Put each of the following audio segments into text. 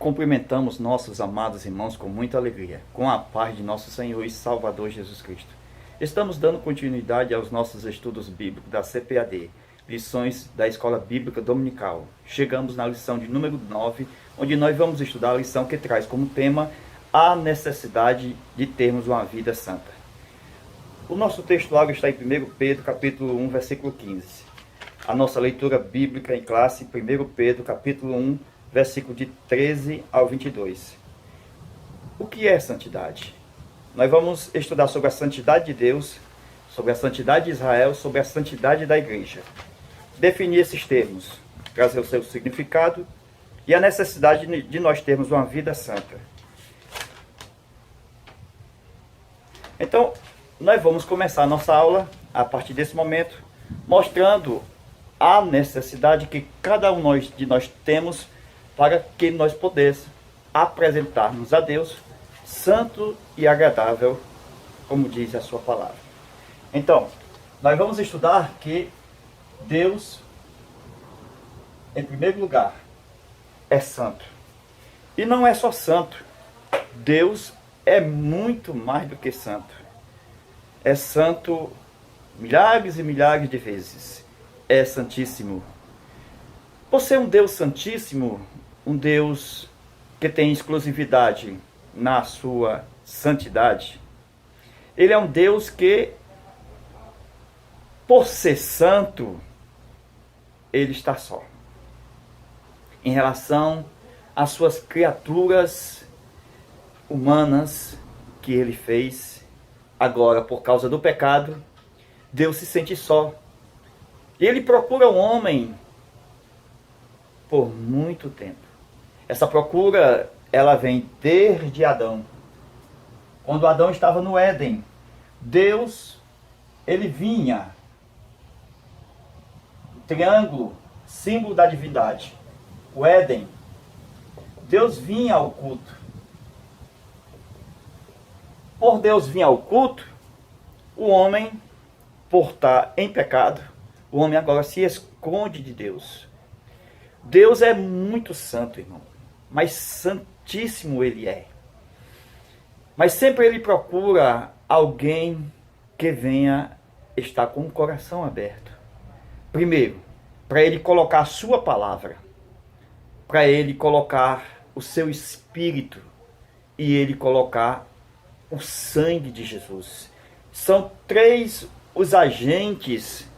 Cumprimentamos nossos amados irmãos com muita alegria, com a paz de nosso Senhor e Salvador Jesus Cristo. Estamos dando continuidade aos nossos estudos bíblicos da CPAD, lições da Escola Bíblica Dominical. Chegamos na lição de número 9, onde nós vamos estudar a lição que traz como tema a necessidade de termos uma vida santa. O nosso textuário está em 1 Pedro, capítulo 1, versículo 15. A nossa leitura bíblica em classe, 1 Pedro, capítulo 1, versículo de 13 ao 22. O que é santidade? Nós vamos estudar sobre a santidade de Deus, sobre a santidade de Israel, sobre a santidade da igreja. Definir esses termos, trazer o seu significado e a necessidade de nós termos uma vida santa. Então, nós vamos começar a nossa aula, a partir desse momento, mostrando a necessidade que cada um de nós temos para que nós pudéssemos apresentarmos a Deus santo e agradável, como diz a sua palavra. Então, nós vamos estudar que Deus, em primeiro lugar, é santo. E não é só santo. Deus é muito mais do que santo. É santo milhares e milhares de vezes. É santíssimo. Por ser um Deus santíssimo, um Deus que tem exclusividade na sua santidade, ele é um Deus que, por ser santo, ele está só. Em relação às suas criaturas humanas que ele fez, agora por causa do pecado, Deus se sente só. E ele procura o homem por muito tempo. Essa procura, ela vem desde Adão. Quando Adão estava no Éden, Deus, ele vinha, o triângulo, símbolo da divindade, o Éden, Deus vinha ao culto. Por Deus vir ao culto, o homem, por estar em pecado, o homem agora se esconde de Deus. Deus é muito santo, irmão, mas santíssimo ele é. Mas sempre ele procura alguém que venha estar com o coração aberto. Primeiro, para ele colocar a sua palavra, para ele colocar o seu espírito e ele colocar o sangue de Jesus. São três os agentes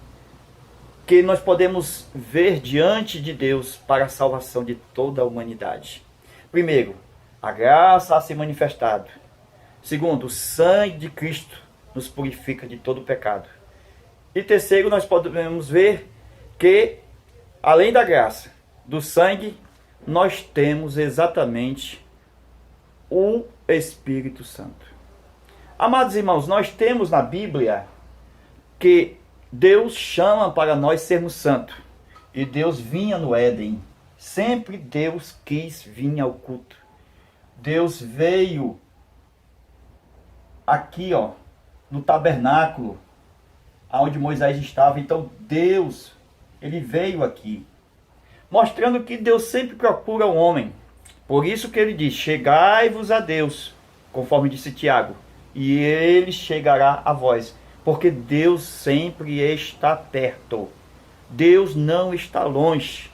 que nós podemos ver diante de Deus para a salvação de toda a humanidade. Primeiro, a graça a ser manifestada. Segundo, o sangue de Cristo nos purifica de todo o pecado. E terceiro, nós podemos ver que, além da graça, do sangue, nós temos exatamente o Espírito Santo. Amados irmãos, nós temos na Bíblia que Deus chama para nós sermos santos. E Deus vinha no Éden. Sempre Deus quis vir ao culto. Deus veio aqui, no tabernáculo, onde Moisés estava. Então Deus, ele veio aqui, mostrando que Deus sempre procura o homem. Por isso que ele diz: chegai-vos a Deus, conforme disse Tiago, e ele chegará a vós. Porque Deus sempre está perto. Deus não está longe.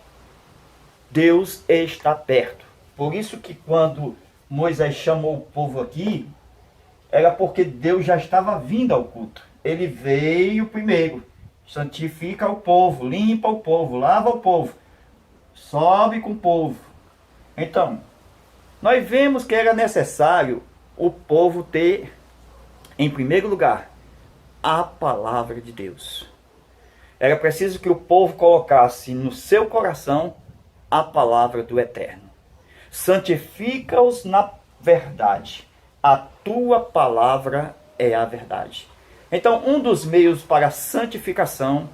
Deus está perto. Por isso que quando Moisés chamou o povo aqui, era porque Deus já estava vindo ao culto. Ele veio primeiro, santifica o povo, limpa o povo, lava o povo, sobe com o povo. Então, nós vemos que era necessário o povo ter, em primeiro lugar, a palavra de Deus. Era preciso que o povo colocasse no seu coração a palavra do Eterno. Santifica-os na verdade. A tua palavra é a verdade. Então, um dos meios para a santificação,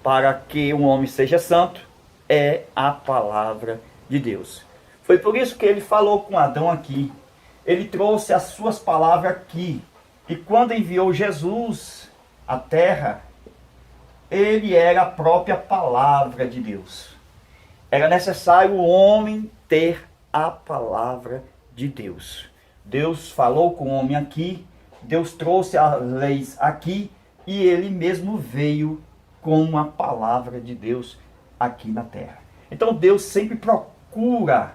para que um homem seja santo, é a palavra de Deus. Foi por isso que ele falou com Adão aqui. Ele trouxe as suas palavras aqui. E quando enviou Jesus à terra, ele era a própria palavra de Deus. Era necessário o homem ter a palavra de Deus. Deus falou com o homem aqui, Deus trouxe as leis aqui, e ele mesmo veio com a palavra de Deus aqui na terra. Então Deus sempre procura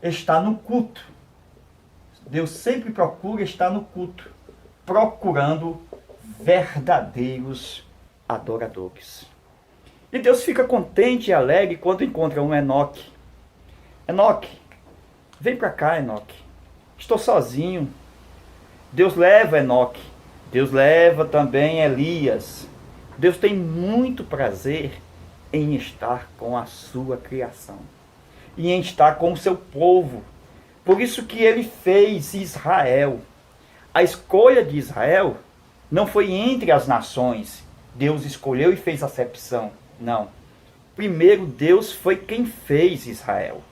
estar no culto. Deus sempre procura estar no culto, procurando verdadeiros adoradores. E Deus fica contente e alegre quando encontra um Enoque. Enoque, vem para cá, Enoque. Estou sozinho. Deus leva Enoque. Deus leva também Elias. Deus tem muito prazer em estar com a sua criação e em estar com o seu povo. Por isso que ele fez Israel. A escolha de Israel não foi entre as nações. Deus escolheu e fez acepção. Não. Primeiro Deus foi quem fez Israel.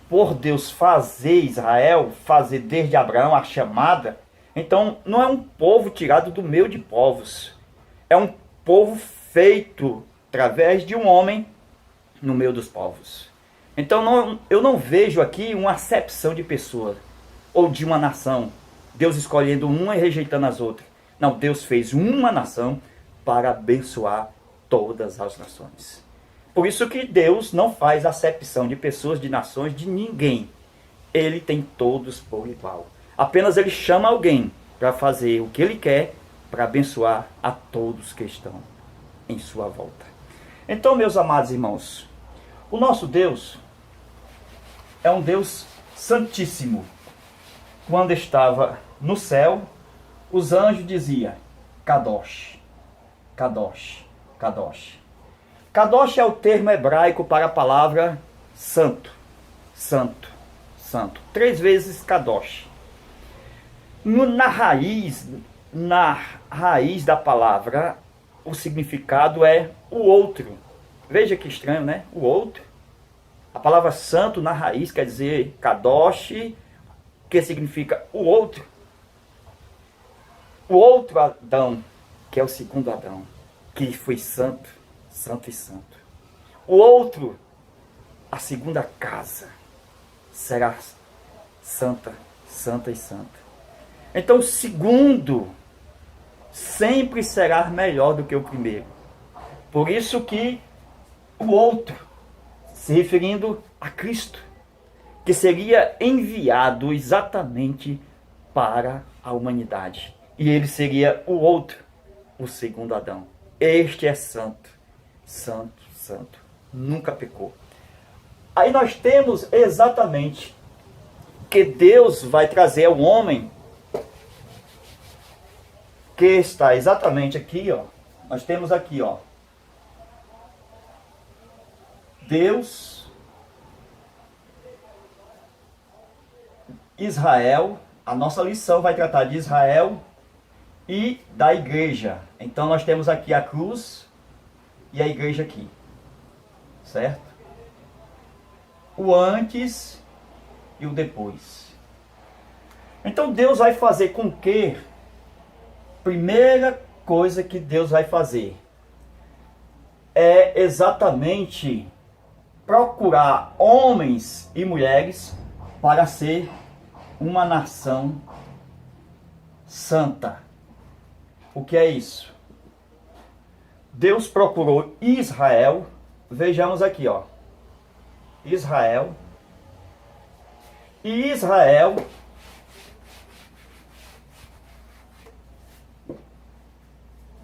Por Deus fazer Israel, fazer desde Abraão a chamada, então não é um povo tirado do meio de povos. É um povo feito através de um homem no meio dos povos. Então eu não vejo aqui uma acepção de pessoa ou de uma nação. Deus escolhendo uma e rejeitando as outras. Não, Deus fez uma nação para abençoar todas as nações. Por isso que Deus não faz acepção de pessoas, de nações, de ninguém. Ele tem todos por igual. Apenas ele chama alguém para fazer o que ele quer, para abençoar a todos que estão em sua volta. Então, meus amados irmãos, o nosso Deus é um Deus santíssimo. Quando estava no céu, os anjos diziam: Kadosh, Kadosh, Kadosh. Kadosh é o termo hebraico para a palavra santo, santo, santo. 3 vezes Kadosh. Na raiz da palavra, o significado é o outro. Veja que estranho, né? O outro. A palavra santo na raiz quer dizer Kadosh, que significa o outro. O outro Adão, que é o segundo Adão, que foi santo, santo e santo. O outro, a segunda casa, será santa, santa e santa. Então o segundo sempre será melhor do que o primeiro. Por isso que o outro, se referindo a Cristo, que seria enviado exatamente para a humanidade. E ele seria o outro, o segundo Adão. Este é santo, santo, santo. Nunca pecou. Aí nós temos exatamente que Deus vai trazer ao homem, que está exatamente aqui, ó. Nós temos aqui, ó. Deus, Israel. A nossa lição vai tratar de Israel e da igreja. Então nós temos aqui a cruz e a igreja aqui. Certo? O antes e o depois. Então Deus vai fazer com que, primeira coisa que Deus vai fazer é exatamente procurar homens e mulheres para ser uma nação santa. O que é isso? Deus procurou Israel. Vejamos aqui, ó. Israel. E Israel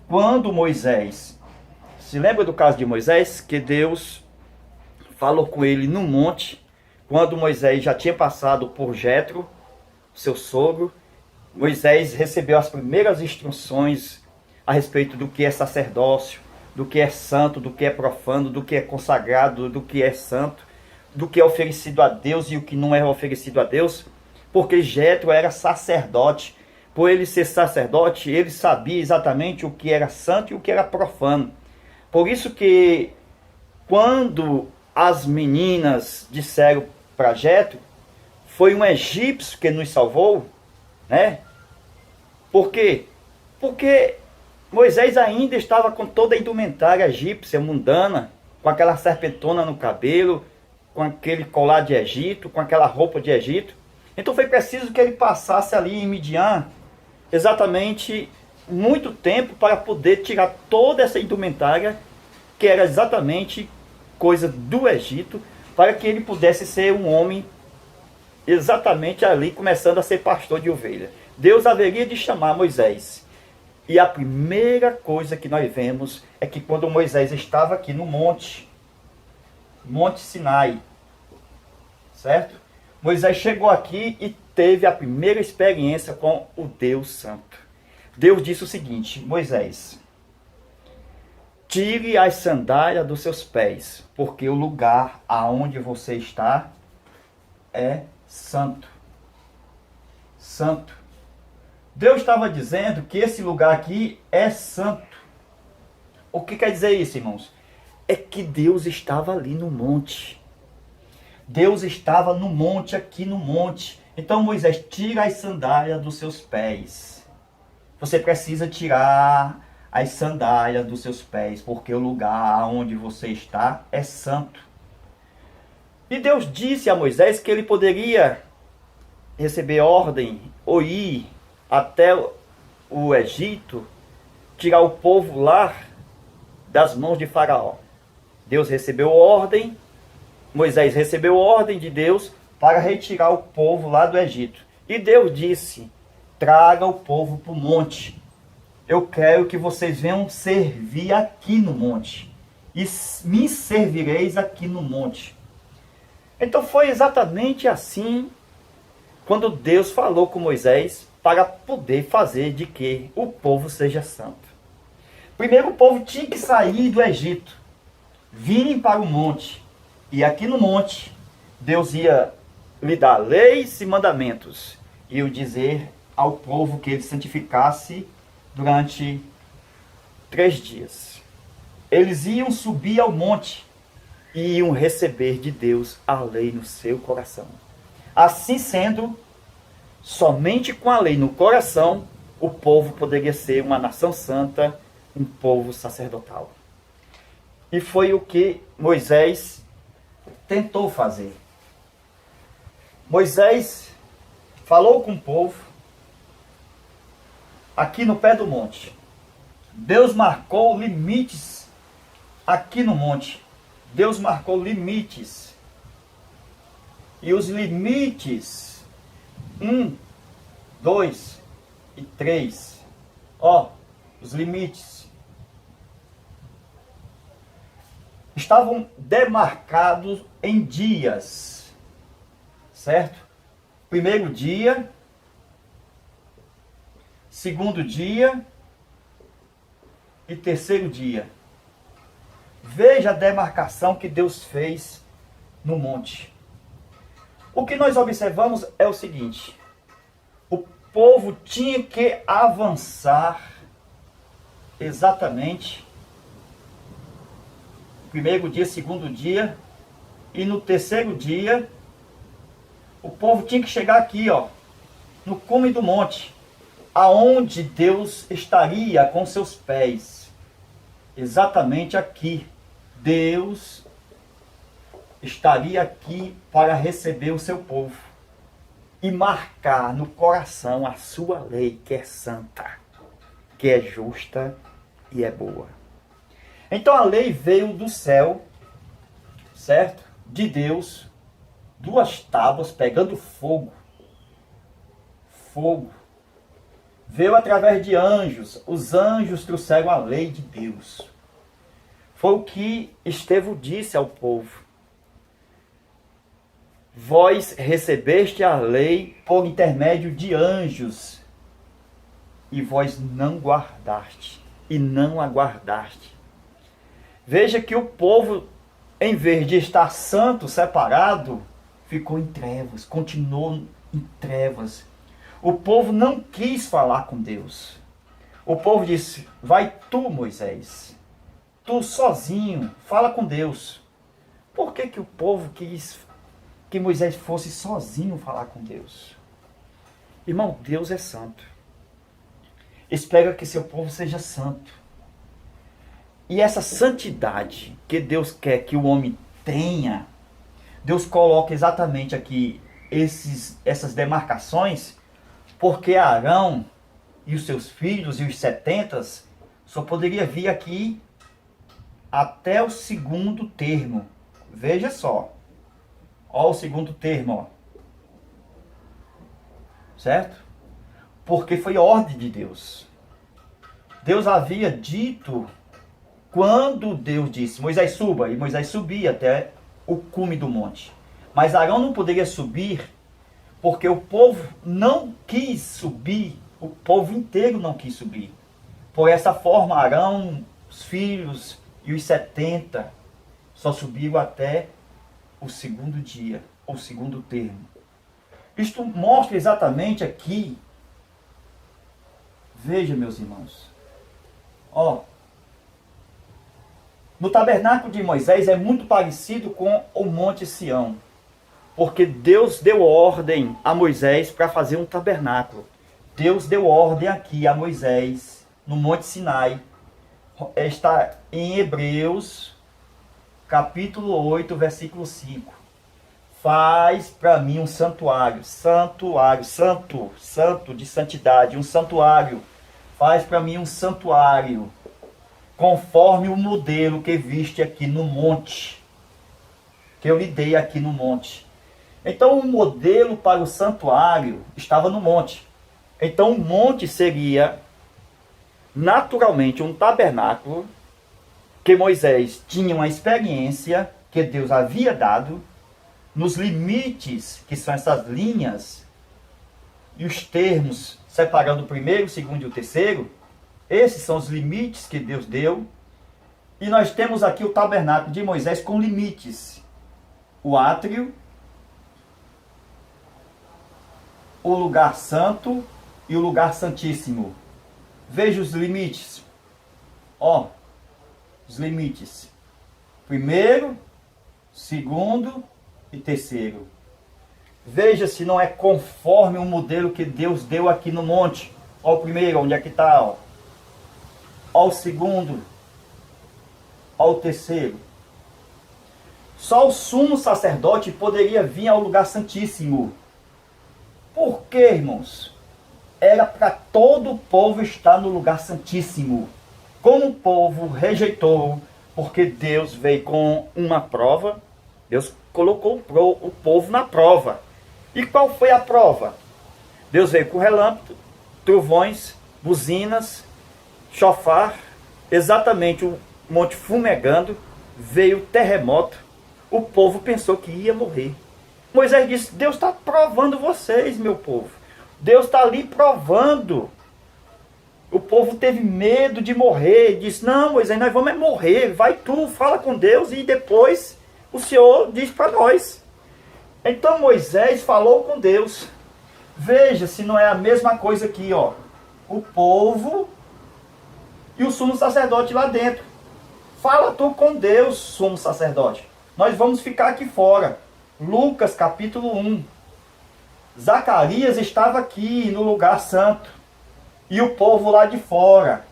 quando Moisés, se lembra do caso de Moisés, que Deus falou com ele no monte, quando Moisés já tinha passado por Jetro, seu sogro. Moisés recebeu as primeiras instruções a respeito do que é sacerdócio, do que é santo, do que é profano, do que é consagrado, do que é santo, do que é oferecido a Deus e o que não é oferecido a Deus, porque Jetro era sacerdote. Por ele ser sacerdote, ele sabia exatamente o que era santo e o que era profano. Por isso que quando as meninas disseram para Jetro, foi um egípcio que nos salvou, né? Por quê? Porque Moisés ainda estava com toda a indumentária egípcia, mundana, com aquela serpentona no cabelo, com aquele colar de Egito, com aquela roupa de Egito. Então foi preciso que ele passasse ali em Midian exatamente muito tempo para poder tirar toda essa indumentária, que era exatamente coisa do Egito, para que ele pudesse ser um homem exatamente ali, começando a ser pastor de ovelha. Deus haveria de chamar Moisés. E a primeira coisa que nós vemos é que quando Moisés estava aqui no Monte Sinai, certo? Moisés chegou aqui e teve a primeira experiência com o Deus Santo. Deus disse o seguinte: Moisés, tire as sandálias dos seus pés, porque o lugar aonde você está é santo. Santo. Deus estava dizendo que esse lugar aqui é santo. O que quer dizer isso, irmãos? É que Deus estava ali no monte. Deus estava no monte, aqui no monte. Então Moisés, tira as sandálias dos seus pés. Você precisa tirar as sandálias dos seus pés, porque o lugar onde você está é santo. E Deus disse a Moisés que ele poderia receber ordem ou ir até o Egito, tirar o povo lá das mãos de Faraó. Deus recebeu ordem, Moisés recebeu ordem de Deus para retirar o povo lá do Egito. E Deus disse: traga o povo para o monte. Eu quero que vocês venham servir aqui no monte. E me servireis aqui no monte. Então foi exatamente assim quando Deus falou com Moisés para poder fazer de que o povo seja santo. Primeiro o povo tinha que sair do Egito, virem para o monte. E aqui no monte, Deus ia lhe dar leis e mandamentos. E eu dizer ao povo que ele santificasse durante 3 dias. Eles iam subir ao monte e iam receber de Deus a lei no seu coração. Assim sendo, somente com a lei no coração, o povo poderia ser uma nação santa, um povo sacerdotal. E foi o que Moisés tentou fazer. Moisés falou com o povo aqui no pé do monte. Deus marcou limites aqui no monte. Deus marcou limites. E os limites 1, 2 e 3. Os limites estavam demarcados em dias, certo? Primeiro dia, segundo dia e terceiro dia. Veja a demarcação que Deus fez no monte. O que nós observamos é o seguinte: o povo tinha que avançar exatamente primeiro dia, segundo dia, e no terceiro dia o povo tinha que chegar aqui, no cume do monte, aonde Deus estaria com seus pés. Exatamente aqui. Deus estaria aqui para receber o seu povo e marcar no coração a sua lei, que é santa, que é justa e é boa. Então a lei veio do céu, certo? De Deus, 2 tábuas pegando fogo. Fogo. Veio através de anjos. Os anjos trouxeram a lei de Deus. Foi o que Estevão disse ao povo: vós recebeste a lei por intermédio de anjos, e vós não guardaste, e não aguardaste. Veja que o povo, em vez de estar santo, separado, ficou em trevas, continuou em trevas. O povo não quis falar com Deus. O povo disse: vai tu, Moisés, tu sozinho, fala com Deus. Por que o povo quis que Moisés fosse sozinho falar com Deus? Irmão, Deus é santo. Espera que seu povo seja santo. E essa santidade que Deus quer que o homem tenha, Deus coloca exatamente aqui essas demarcações, porque Arão e os seus filhos e os 70 só poderia vir aqui até o segundo termo. Veja só. Ó o segundo termo, ó. Certo? Porque foi ordem de Deus. Deus havia dito, quando Deus disse, Moisés suba, e Moisés subia até o cume do monte. Mas Arão não poderia subir, porque o povo não quis subir, o povo inteiro não quis subir. Por essa forma, Arão, os filhos e os 70 só subiram até o segundo dia, ou segundo termo. Isto mostra exatamente aqui, veja meus irmãos, ó, no tabernáculo de Moisés é muito parecido com o Monte Sião, porque Deus deu ordem a Moisés para fazer um tabernáculo. Deus deu ordem aqui a Moisés, no Monte Sinai, está em Hebreus, capítulo 8, versículo 5. Faz para mim um santuário, santo de santidade, um santuário. Faz para mim um santuário, conforme o modelo que viste aqui no monte, que eu lhe dei aqui no monte. Então o modelo para o santuário estava no monte. Então o monte seria naturalmente um tabernáculo que Moisés tinha uma experiência que Deus havia dado nos limites, que são essas linhas e os termos separando o primeiro, o segundo e o terceiro. Esses são os limites que Deus deu. E nós temos aqui o tabernáculo de Moisés com limites. O átrio, o lugar santo e o lugar santíssimo. Veja os limites. Ó, os limites. Primeiro, segundo e terceiro. Veja se não é conforme o modelo que Deus deu aqui no monte. Ó o primeiro, onde é que está? Ó o segundo. Ó o terceiro. Só o sumo sacerdote poderia vir ao lugar santíssimo. Por quê, irmãos? Era para todo o povo estar no lugar santíssimo. Como o povo rejeitou, porque Deus veio com uma prova, Deus colocou o povo na prova. E qual foi a prova? Deus veio com relâmpago, trovões, buzinas, chofar, exatamente o monte fumegando, veio o terremoto, o povo pensou que ia morrer. Moisés disse, Deus está provando vocês, meu povo. Deus está ali provando. O povo teve medo de morrer, disse, não Moisés, nós vamos morrer, vai tu, fala com Deus e depois o Senhor diz para nós. Então Moisés falou com Deus. Veja se não é a mesma coisa aqui, ó. O povo e o sumo sacerdote lá dentro. Fala tu com Deus, sumo sacerdote. Nós vamos ficar aqui fora. Lucas capítulo 1. Zacarias estava aqui no lugar santo. E o povo lá de fora.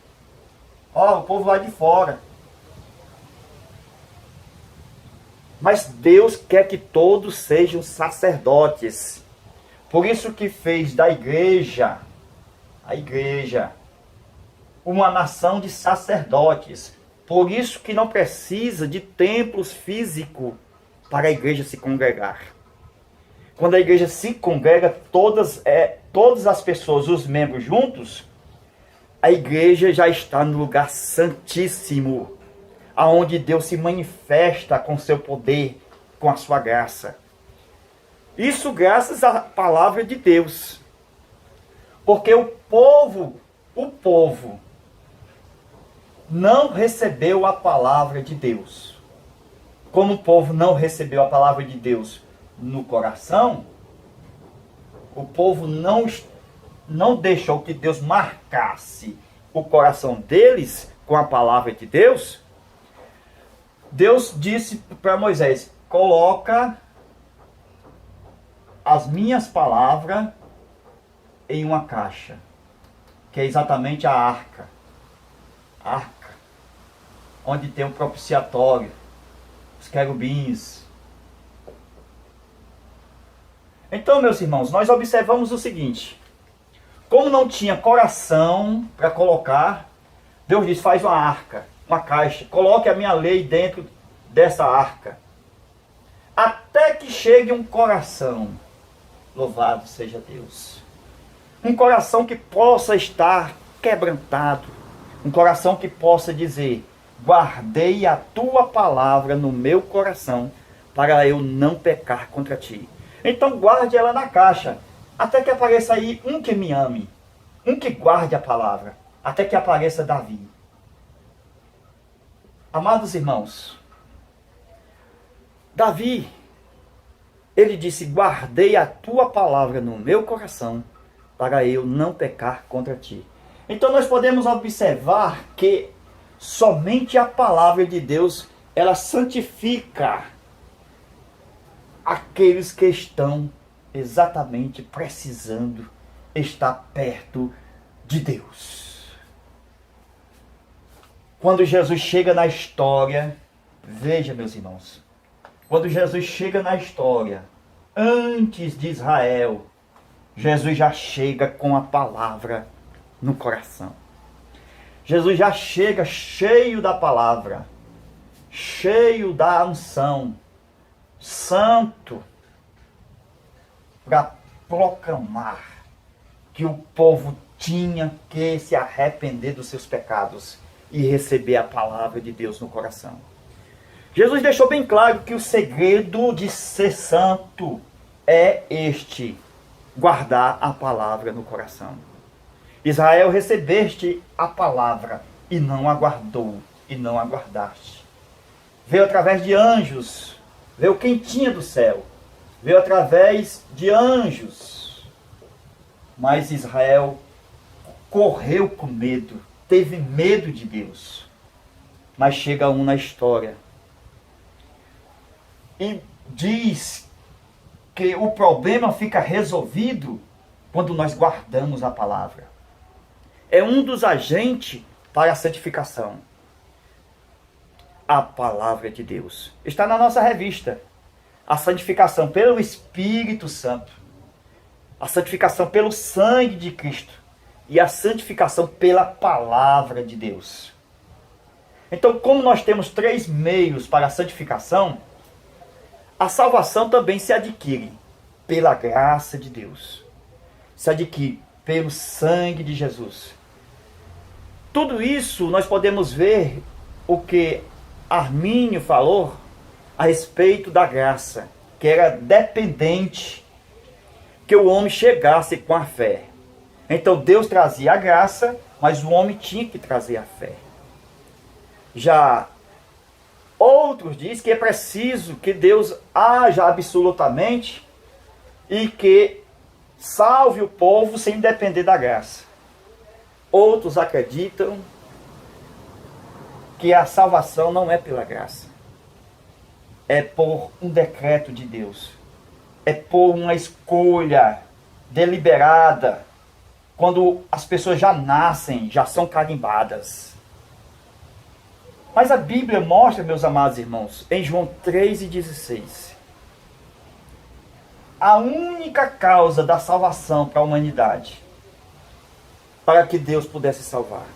Ó, o povo lá de fora. Mas Deus quer que todos sejam sacerdotes. Por isso que fez da igreja, a igreja, uma nação de sacerdotes. Por isso que não precisa de templos físicos para a igreja se congregar. Quando a igreja se congrega, todas as pessoas, os membros juntos, a igreja já está no lugar santíssimo, aonde Deus se manifesta com seu poder, com a sua graça. Isso graças à palavra de Deus. Porque o povo não recebeu a palavra de Deus. Como o povo não recebeu a palavra de Deus no coração, o povo não deixou que Deus marcasse o coração deles com a palavra de Deus. Deus disse para Moisés, coloca as minhas palavras em uma caixa, que é exatamente a arca, onde tem o propiciatório, os querubins, Então, meus irmãos, nós observamos o seguinte: como não tinha coração para colocar, Deus disse: faz uma arca, uma caixa, coloque a minha lei dentro dessa arca, até que chegue um coração. Louvado seja Deus. Um coração que possa estar quebrantado, um coração que possa dizer: guardei a tua palavra no meu coração, para eu não pecar contra ti. Então guarde ela na caixa, até que apareça aí um que me ame, um que guarde a palavra, até que apareça Davi. Amados irmãos, Davi, ele disse: guardei a tua palavra no meu coração, para eu não pecar contra ti. Então nós podemos observar que somente a palavra de Deus, ela santifica aqueles que estão exatamente precisando estar perto de Deus. Quando Jesus chega na história, veja, meus irmãos, quando Jesus chega na história, antes de Israel, Jesus já chega com a palavra no coração. Jesus já chega cheio da palavra, cheio da unção, santo, para proclamar que o povo tinha que se arrepender dos seus pecados e receber a palavra de Deus no coração. Jesus deixou bem claro que o segredo de ser santo é este: guardar a palavra no coração. Israel, recebeste a palavra e não a guardou, e não a guardaste. Veio através de anjos, veio quentinha do céu, veio através de anjos. Mas Israel correu com medo, teve medo de Deus. Mas chega um na história e diz que o problema fica resolvido quando nós guardamos a palavra. É um dos agentes para a santificação. A palavra de Deus está na nossa revista. A santificação pelo Espírito Santo, a santificação pelo sangue de Cristo e a santificação pela palavra de Deus. Então, como nós temos 3 meios para a santificação, a salvação também se adquire pela graça de Deus, se adquire pelo sangue de Jesus. Tudo isso nós podemos ver o que Armínio falou a respeito da graça, que era dependente que o homem chegasse com a fé. Então Deus trazia a graça, mas o homem tinha que trazer a fé. Já outros dizem que é preciso que Deus haja absolutamente e que salve o povo sem depender da graça. Outros acreditam que a salvação não é pela graça, é por um decreto de Deus, é por uma escolha deliberada, quando as pessoas já nascem, já são carimbadas. Mas a Bíblia mostra, meus amados irmãos, em João 3,16, a única causa da salvação para a humanidade, para que Deus pudesse salvar: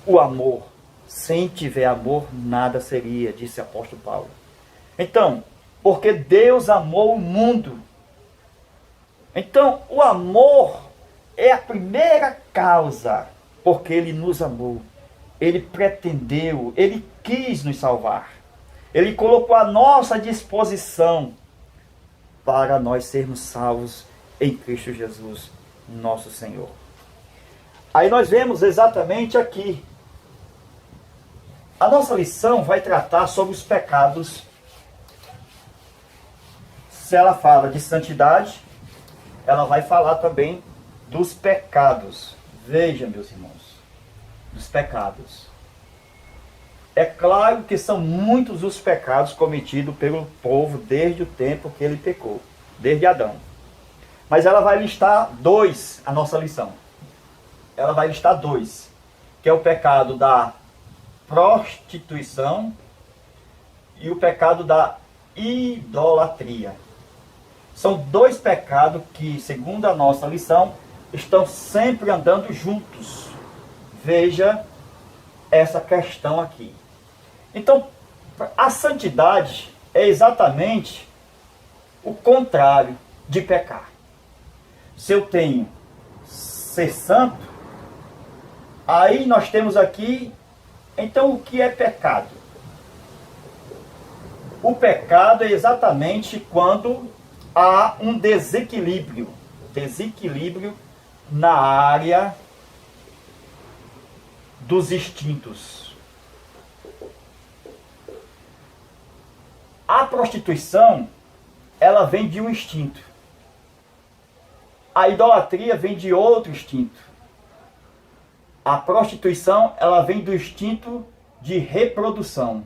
o amor. Sem tiver amor, nada seria, disse o apóstolo Paulo. Então, porque Deus amou o mundo. Então, o amor é a primeira causa, porque Ele nos amou. Ele pretendeu, Ele quis nos salvar. Ele colocou à nossa disposição para nós sermos salvos em Cristo Jesus, nosso Senhor. Aí nós vemos exatamente aqui. A nossa lição vai tratar sobre os pecados. Se ela fala de santidade, ela vai falar também dos pecados. Veja, meus irmãos, dos pecados. É claro que são muitos os pecados cometidos pelo povo desde o tempo que ele pecou, desde Adão. Mas ela vai listar 2, a nossa lição. Ela vai listar 2, que é o pecado da prostituição e o pecado da idolatria. São dois pecados que, segundo a nossa lição, estão sempre andando juntos. Veja essa questão aqui. Então, a santidade é exatamente o contrário de pecar. Se eu tenho ser santo, aí nós temos aqui, então o que é pecado? O pecado é exatamente quando há um desequilíbrio na área dos instintos. A prostituição, ela vem de um instinto. A idolatria vem de outro instinto. A prostituição, ela vem do instinto de reprodução.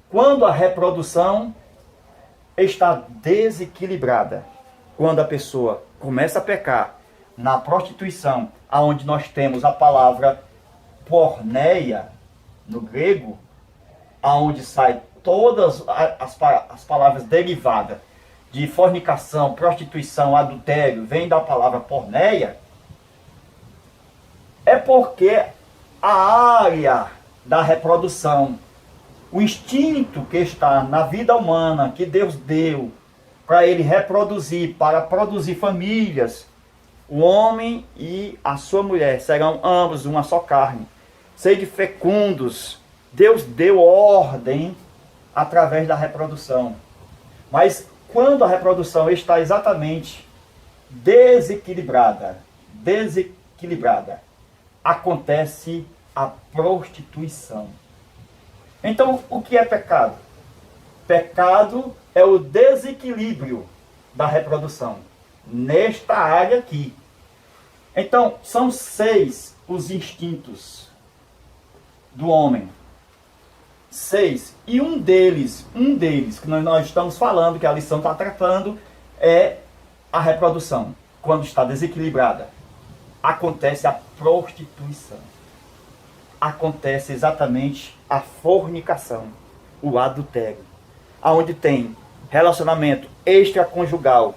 Quando a reprodução está desequilibrada, quando a pessoa começa a pecar na prostituição, aonde nós temos a palavra porneia no grego, aonde sai todas as palavras derivadas de fornicação, prostituição, adultério, vem da palavra porneia, é porque a área da reprodução, o instinto que está na vida humana, que Deus deu para ele reproduzir, para produzir famílias, o homem e a sua mulher serão ambos uma só carne. Sede fecundos. Deus deu ordem através da reprodução. Mas quando a reprodução está exatamente desequilibrada, acontece a prostituição. Então, o que é pecado? Pecado é o desequilíbrio da reprodução, nesta área aqui. Então, são 6 os instintos do homem. 6. E um deles que nós estamos falando, que a lição está tratando, é a reprodução. Quando está desequilibrada, acontece a prostituição. Acontece exatamente a fornicação, o adultério. Aonde tem relacionamento extraconjugal,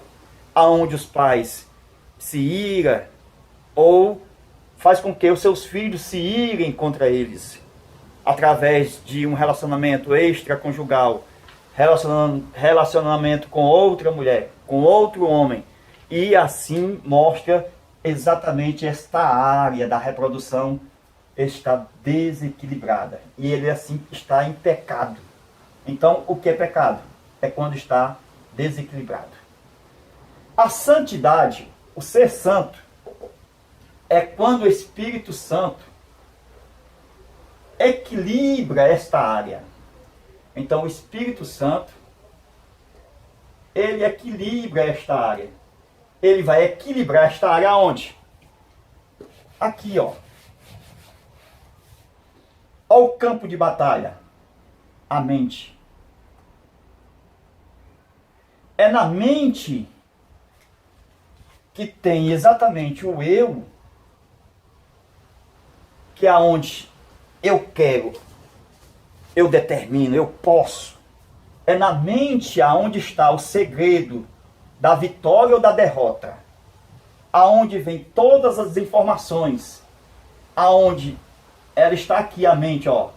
aonde os pais se iram ou faz com que os seus filhos se irem contra eles, através de um relacionamento extraconjugal, relacionamento com outra mulher, com outro homem, e assim mostra exatamente esta área da reprodução está desequilibrada, e ele assim está em pecado. Então, o que é pecado? É quando está desequilibrado. A santidade, o ser santo, é quando o Espírito Santo equilibra esta área. Então, o Espírito Santo, ele equilibra esta área. Ele vai equilibrar esta área onde? Aqui, ó. Olha o campo de batalha. A mente. É na mente que tem exatamente o eu, que é onde eu quero, eu determino, eu posso. É na mente aonde está o segredo da vitória ou da derrota. Aonde vem todas as informações. Aonde ela está aqui, a mente, ó.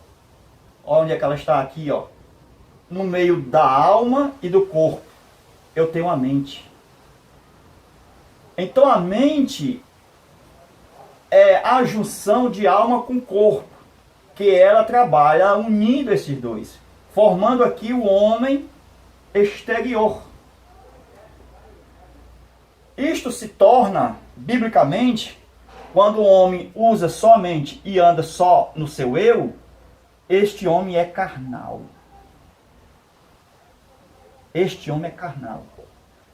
Onde é que ela está aqui, ó? No meio da alma e do corpo. Eu tenho a mente. Então a mente é a junção de alma com corpo, que ela trabalha unindo esses dois, formando aqui o homem exterior. Isto se torna, biblicamente, quando o homem usa somente e anda só no seu eu, este homem é carnal. Este homem é carnal.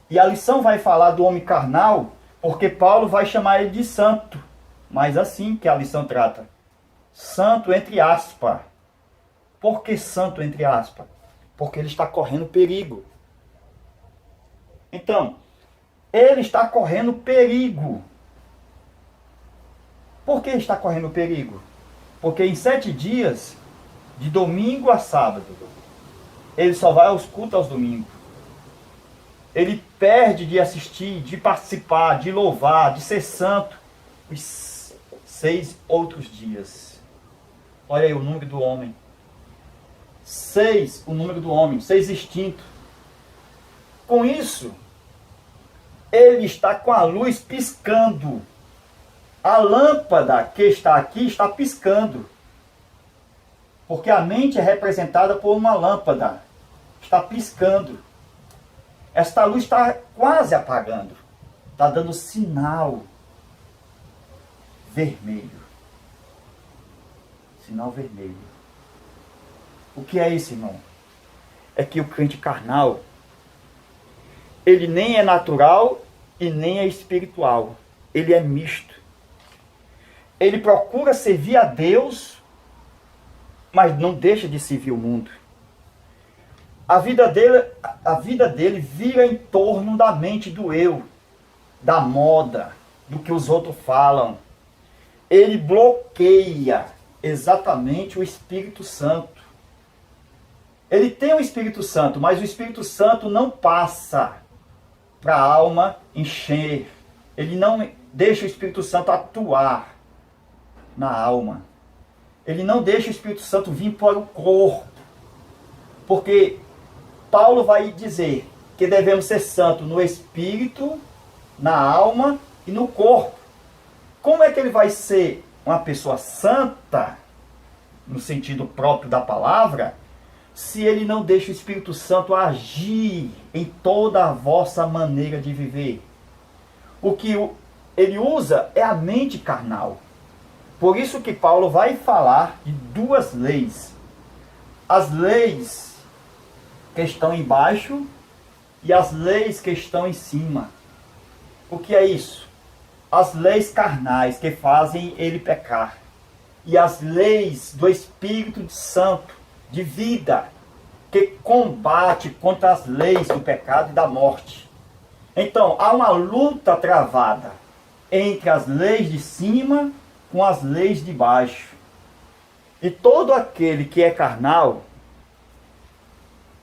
E a lição vai falar do homem carnal, porque Paulo vai chamar ele de santo. Mas assim que a lição trata. Santo entre aspas. Por que santo entre aspas? Porque ele está correndo perigo. Então, ele está correndo perigo. Por que está correndo perigo? Porque em 7 dias, de domingo a sábado, ele só vai aos cultos aos domingos. ele perde de assistir, de participar, de louvar, de ser santo os 6 outros dias. Olha aí o número do homem. 6, o número do homem, 6 extintos. Com isso, ele está com a luz piscando. A lâmpada que está aqui está piscando. Porque a mente é representada por uma lâmpada. Está piscando. Esta luz está quase apagando. Está dando sinal vermelho. Sinal vermelho. O que é isso, irmão? É que o crente carnal, ele nem é natural e nem é espiritual. Ele é misto. Ele procura servir a Deus, mas não deixa de servir o mundo. A vida dele vira em torno da mente do eu, da moda, do que os outros falam. Ele bloqueia exatamente o Espírito Santo. Ele tem o Espírito Santo, mas o Espírito Santo não passa para a alma encher. Ele não deixa o Espírito Santo atuar na alma. Ele não deixa o Espírito Santo vir para o corpo. Porque Paulo vai dizer que devemos ser santos no espírito, na alma e no corpo. Como é que ele vai ser uma pessoa santa, no sentido próprio da palavra, se ele não deixa o Espírito Santo agir em toda a vossa maneira de viver? O que ele usa é a mente carnal. Por isso que Paulo vai falar de 2 leis. As leis que estão embaixo e as leis que estão em cima. O que é isso? As leis carnais que fazem ele pecar. E as leis do Espírito Santo, de vida, que combate contra as leis do pecado e da morte. Então, há uma luta travada entre as leis de cima com as leis de baixo. E todo aquele que é carnal,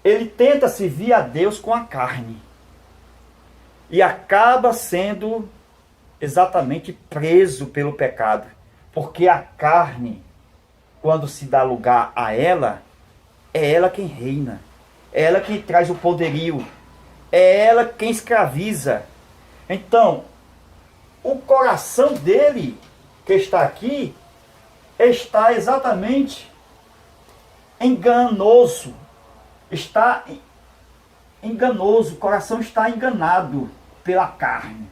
ele tenta servir a Deus com a carne. E acaba sendo exatamente preso pelo pecado. Porque a carne, quando se dá lugar a ela, é ela quem reina. É ela quem traz o poderio. É ela quem escraviza. Então, o coração dele, que está aqui, está exatamente enganoso. Está enganoso. O coração está enganado pela carne.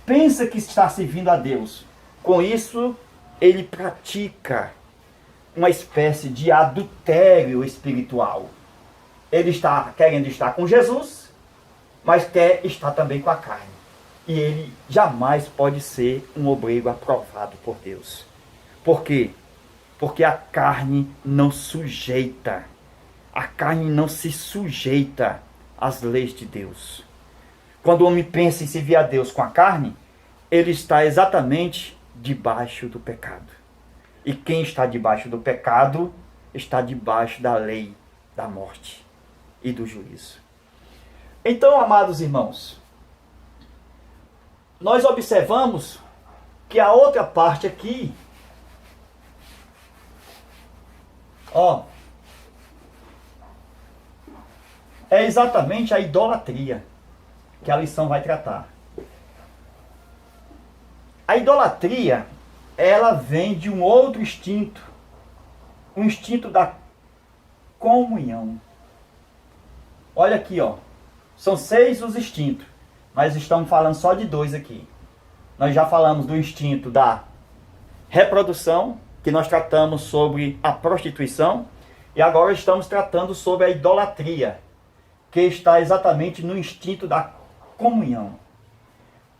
Pensa que está servindo a Deus. Com isso, ele pratica uma espécie de adultério espiritual. Ele está querendo estar com Jesus, mas quer estar também com a carne. E ele jamais pode ser um obreiro aprovado por Deus. Por quê? Porque a carne não sujeita. A carne não se sujeita às leis de Deus. Quando o homem pensa em servir a Deus com a carne, ele está exatamente debaixo do pecado. E quem está debaixo do pecado está debaixo da lei da morte e do juízo. Então, amados irmãos, nós observamos que a outra parte aqui, é exatamente a idolatria que a lição vai tratar. A idolatria, ela vem de um outro instinto, o instinto da comunhão. Olha aqui, são 6 os instintos, mas estamos falando só de 2 aqui. Nós já falamos do instinto da reprodução, que nós tratamos sobre a prostituição, e agora estamos tratando sobre a idolatria, que está exatamente no instinto da comunhão.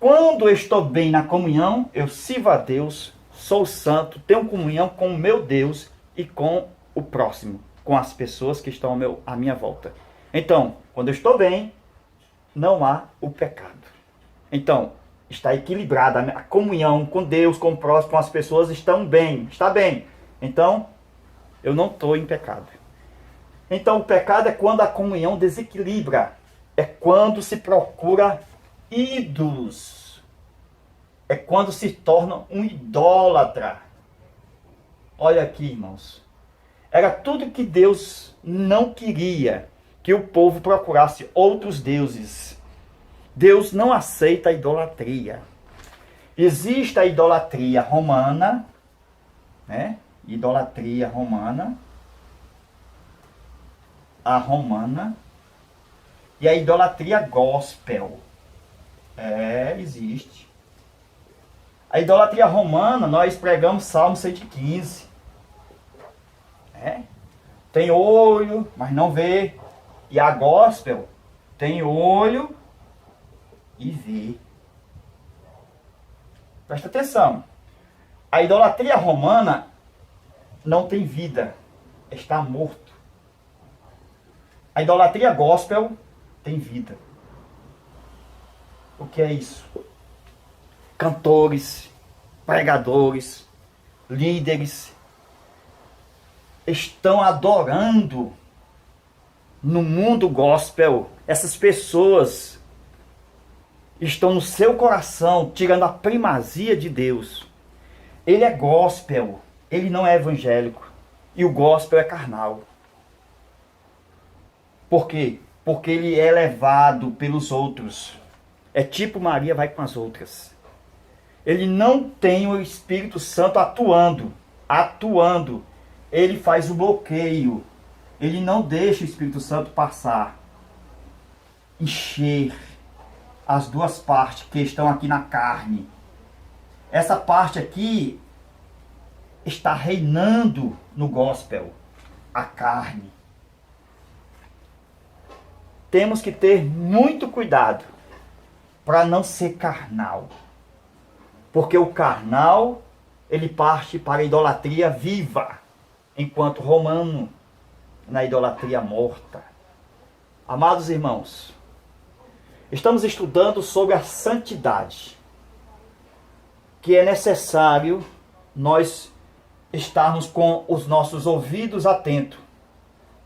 Quando eu estou bem na comunhão, eu sirvo a Deus, sou santo, tenho comunhão com o meu Deus e com o próximo, com as pessoas que estão à minha volta. Então, quando eu estou bem, não há o pecado. Então, está equilibrada a comunhão com Deus, com o próximo, com as pessoas, está bem. Então, eu não estou em pecado. Então, o pecado é quando a comunhão desequilibra. é quando se procura ídolos. É quando se torna um idólatra. Olha aqui, irmãos. Era tudo que Deus não queria, que o povo procurasse outros deuses. Deus não aceita a idolatria. Existe a idolatria romana, né? Idolatria romana. A romana. E a idolatria gospel. Existe. A idolatria romana, nós pregamos Salmo 115. Tem olho, mas não vê. E a gospel tem olho e vê. Presta atenção. A idolatria romana não tem vida. Está morto. A idolatria gospel tem vida. O que é isso? Cantores, pregadores, líderes estão adorando no mundo gospel. Essas pessoas estão no seu coração tirando a primazia de Deus. Ele é gospel, ele não é evangélico. E o gospel é carnal. Por quê? Porque ele é levado pelos outros. É tipo Maria vai com as outras. Ele não tem o Espírito Santo atuando. Ele faz o bloqueio. Ele não deixa o Espírito Santo passar. Encher as duas partes que estão aqui na carne. Essa parte aqui está reinando no gospel. A carne. Temos que ter muito cuidado para não ser carnal. Porque o carnal, ele parte para a idolatria viva, enquanto o romano na idolatria morta. Amados irmãos, estamos estudando sobre a santidade, que é necessário nós estarmos com os nossos ouvidos atentos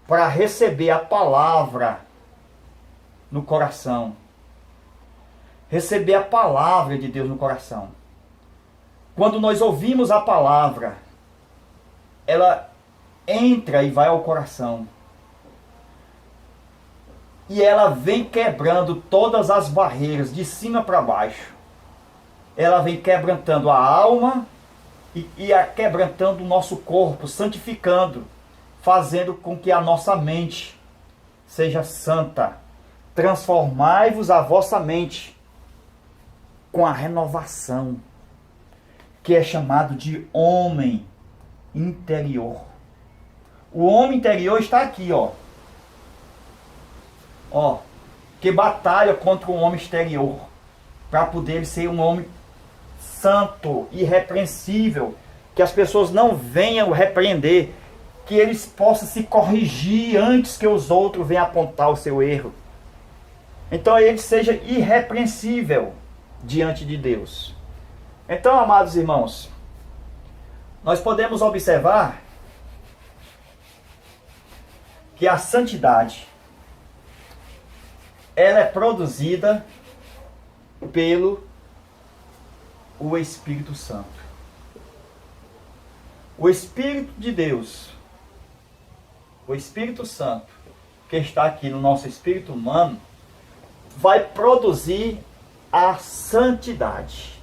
para receber a palavra no coração. Receber a palavra de Deus no coração. Quando nós ouvimos a palavra, ela entra e vai ao coração. E ela vem quebrando todas as barreiras, de cima para baixo. Ela vem quebrantando a alma e quebrantando o nosso corpo, santificando, fazendo com que a nossa mente seja santa. Transformai-vos a vossa mente com a renovação, que é chamado de homem interior. O homem interior está aqui, que batalha contra o homem exterior, para poder ser um homem santo, irrepreensível, que as pessoas não venham repreender, que eles possam se corrigir antes que os outros venham apontar o seu erro. Então ele seja irrepreensível diante de Deus. Então, amados irmãos, nós podemos observar que a santidade, ela é produzida pelo o Espírito Santo. O Espírito de Deus, o Espírito Santo, que está aqui no nosso espírito humano, vai produzir a santidade.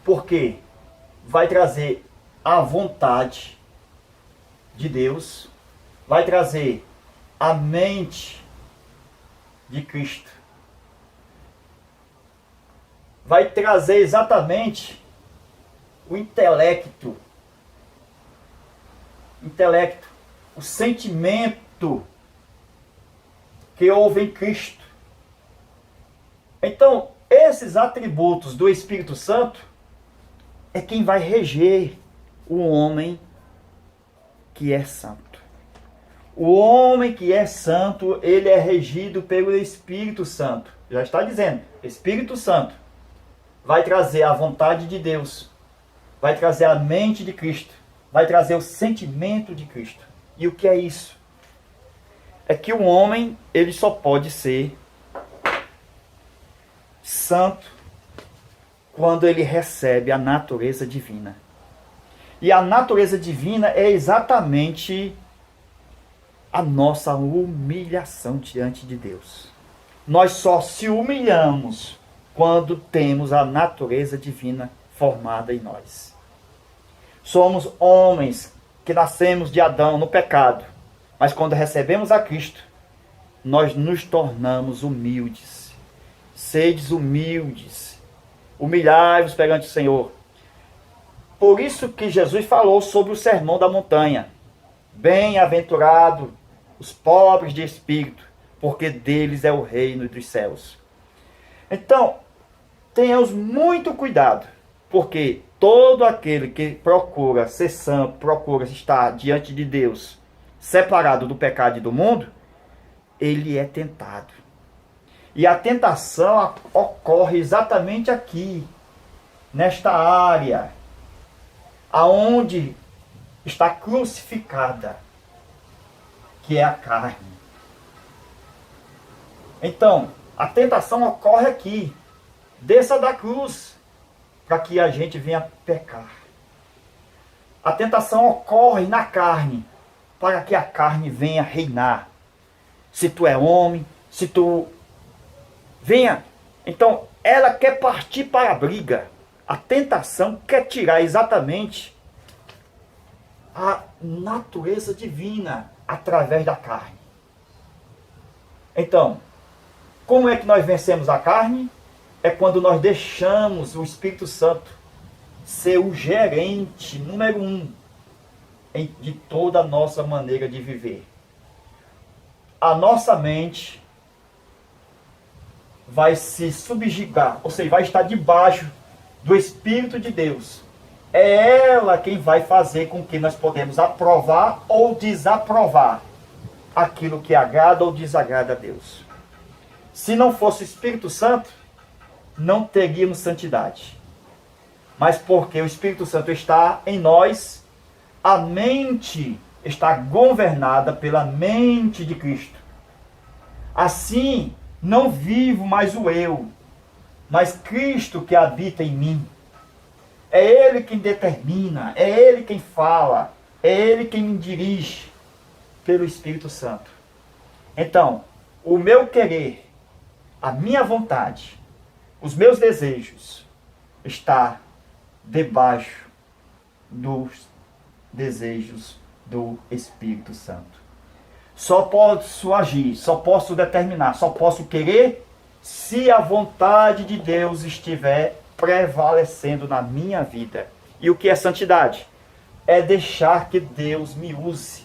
Porque vai trazer a vontade de Deus, vai trazer a mente de Cristo, vai trazer exatamente o intelecto, o sentimento que houve em Cristo. Então, esses atributos do Espírito Santo é quem vai reger o homem que é santo. O homem que é santo, ele é regido pelo Espírito Santo. Já está dizendo, Espírito Santo vai trazer a vontade de Deus, vai trazer a mente de Cristo, vai trazer o sentimento de Cristo. E o que é isso? é que o homem, ele só pode ser santo quando ele recebe a natureza divina. E a natureza divina é exatamente a nossa humilhação diante de Deus. Nós só se humilhamos quando temos a natureza divina formada em nós. Somos homens que nascemos de Adão no pecado, mas quando recebemos a Cristo, nós nos tornamos humildes. Sedes humildes, humilhai-vos perante o Senhor. Por isso que Jesus falou sobre o sermão da montanha. Bem-aventurado os pobres de espírito, porque deles é o reino dos céus. Então, tenhamos muito cuidado, porque todo aquele que procura ser santo, procura estar diante de Deus, separado do pecado e do mundo, ele é tentado. E a tentação ocorre exatamente aqui, nesta área, aonde está crucificada, que é a carne. Então, a tentação ocorre aqui. Desça da cruz, para que a gente venha pecar. A tentação ocorre na carne, para que a carne venha reinar. Se tu é homem, se tu... venha. Então, ela quer partir para a briga. A tentação quer tirar exatamente a natureza divina através da carne. Então, como é que nós vencemos a carne? É quando nós deixamos o Espírito Santo ser o gerente número 1 de toda a nossa maneira de viver. A nossa mente vai se subjugar, ou seja, vai estar debaixo do Espírito de Deus. É ela quem vai fazer com que nós podemos aprovar ou desaprovar aquilo que agrada ou desagrada a Deus. Se não fosse o Espírito Santo, não teríamos santidade. Mas porque o Espírito Santo está em nós, a mente está governada pela mente de Cristo. Assim, não vivo mais o eu, mas Cristo que habita em mim. É Ele quem determina, é Ele quem fala, é Ele quem me dirige pelo Espírito Santo. Então, o meu querer, a minha vontade, os meus desejos, está debaixo dos desejos do Espírito Santo. Só posso agir, só posso determinar, só posso querer se a vontade de Deus estiver prevalecendo na minha vida. E o que é santidade? É deixar que Deus me use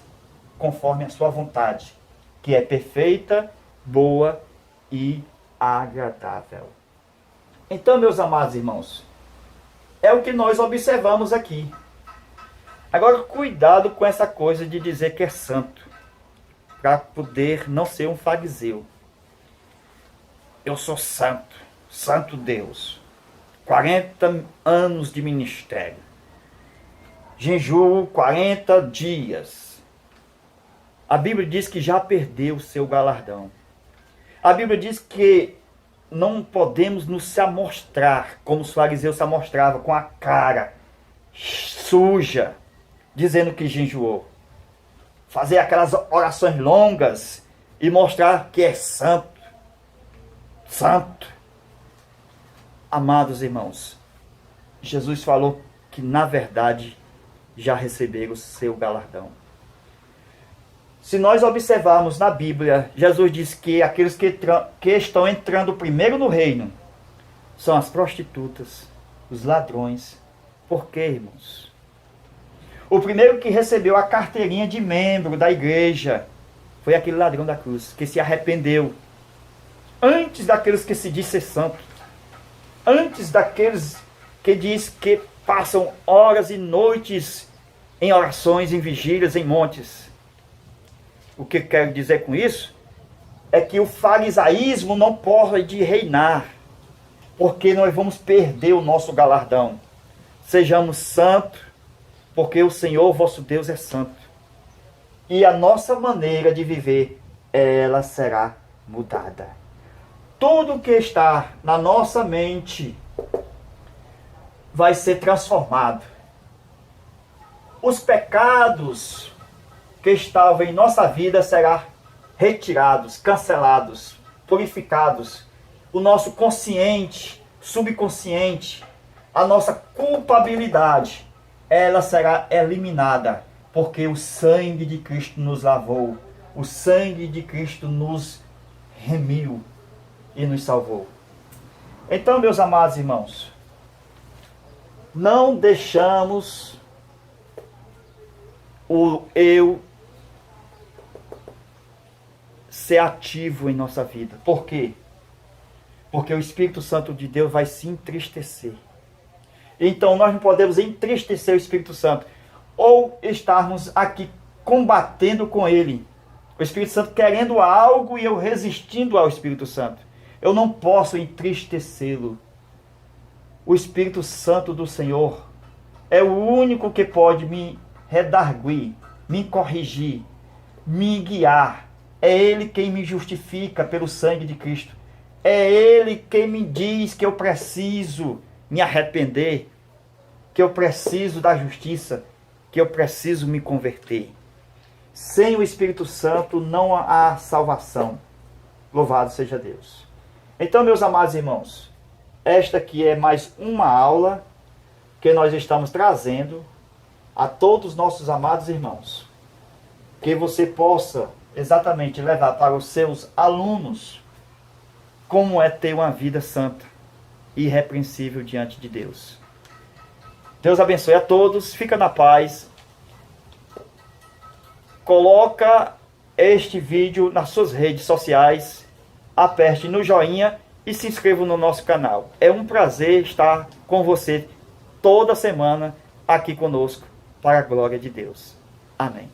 conforme a sua vontade, que é perfeita, boa e agradável. Então, meus amados irmãos, é o que nós observamos aqui. Agora, cuidado com essa coisa de dizer que é santo, para poder não ser um fariseu. Eu sou santo, santo Deus. 40 anos de ministério. Jejuo 40 dias. A Bíblia diz que já perdeu o seu galardão. A Bíblia diz que não podemos nos amostrar como os fariseus se amostravam, com a cara suja, dizendo que jejuou. Fazer aquelas orações longas e mostrar que é santo. Santo. Amados irmãos, Jesus falou que na verdade já receberam o seu galardão. Se nós observarmos na Bíblia, Jesus diz que aqueles que estão entrando primeiro no reino são as prostitutas, os ladrões. Por quê, irmãos? O primeiro que recebeu a carteirinha de membro da igreja foi aquele ladrão da cruz, que se arrependeu. Antes daqueles que se diz ser santo. Antes daqueles que diz que passam horas e noites em orações, em vigílias, em montes. O que quero dizer com isso? É que o farisaísmo não pode reinar, porque nós vamos perder o nosso galardão. Sejamos santos, porque o Senhor vosso Deus é santo. E a nossa maneira de viver ela será mudada. Tudo que está na nossa mente vai ser transformado. Os pecados que estavam em nossa vida serão retirados, cancelados, purificados. O nosso consciente, subconsciente, a nossa culpabilidade, ela será eliminada, porque o sangue de Cristo nos lavou, o sangue de Cristo nos remiu e nos salvou. Então, meus amados irmãos, não deixamos o eu ser ativo em nossa vida. Por quê? Porque o Espírito Santo de Deus vai se entristecer. Então nós não podemos entristecer o Espírito Santo, ou estarmos aqui combatendo com ele. O Espírito Santo querendo algo e eu resistindo ao Espírito Santo. Eu não posso entristecê-lo. O Espírito Santo do Senhor é o único que pode me redarguir, me corrigir, me guiar. É Ele quem me justifica pelo sangue de Cristo. É Ele quem me diz que eu preciso me arrepender, que eu preciso da justiça, que eu preciso me converter. Sem o Espírito Santo não há salvação. Louvado seja Deus. Então, meus amados irmãos, esta aqui é mais uma aula que nós estamos trazendo a todos os nossos amados irmãos. Que você possa exatamente levar para os seus alunos como é ter uma vida santa e irrepreensível diante de Deus. Deus abençoe a todos, fica na paz. Coloca este vídeo nas suas redes sociais, aperte no joinha e se inscreva no nosso canal. É um prazer estar com você toda semana aqui conosco, para a glória de Deus. Amém.